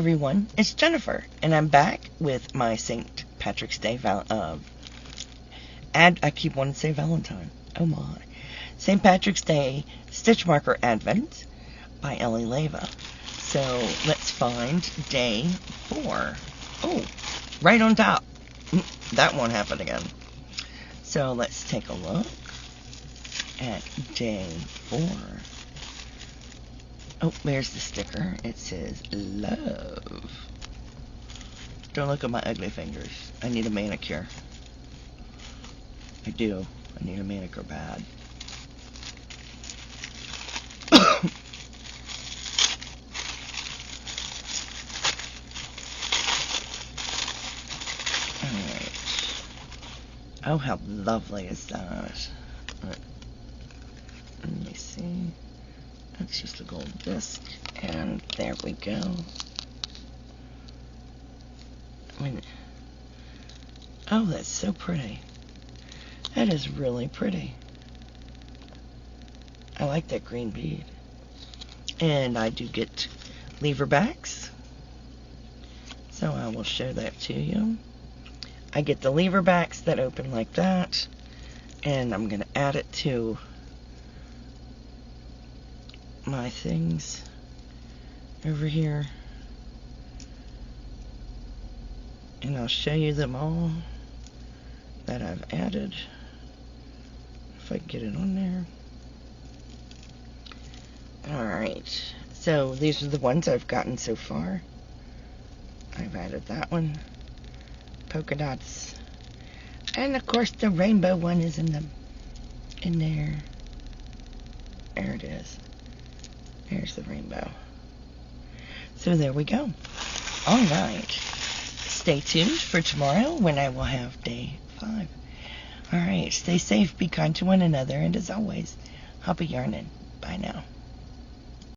everyone, it's Jennifer, and I'm back with my St. Patrick's Day I keep wanting to say Valentine. Oh my. St. Patrick's Day Stitch Marker Advent by Ellie Leva. So let's find day 4. Oh, right on top. That won't happen again. So let's take a look at day 4. Oh, there's the sticker. It says love. Don't look at my ugly fingers. I need a manicure. I do. I need a manicure bad. Alright. Oh, how lovely is that? Let me see. That's just a gold disc. And there we go. Oh, that's so pretty. That is really pretty. I like that green bead. And I do get lever backs. So I will show that to you. I get the lever backs that open like that. And I'm going to add it to my things over here. And I'll show you them all that I've added. If I can get it on there. Alright, so these are the ones I've gotten so far. I've added that one. Polka dots. And of course the rainbow one is in there. There it is. There's the rainbow. So there we go. Alright. Stay tuned for tomorrow when I will have day 5. Alright, stay safe, be kind to one another, and as always, happy yarning. Bye now.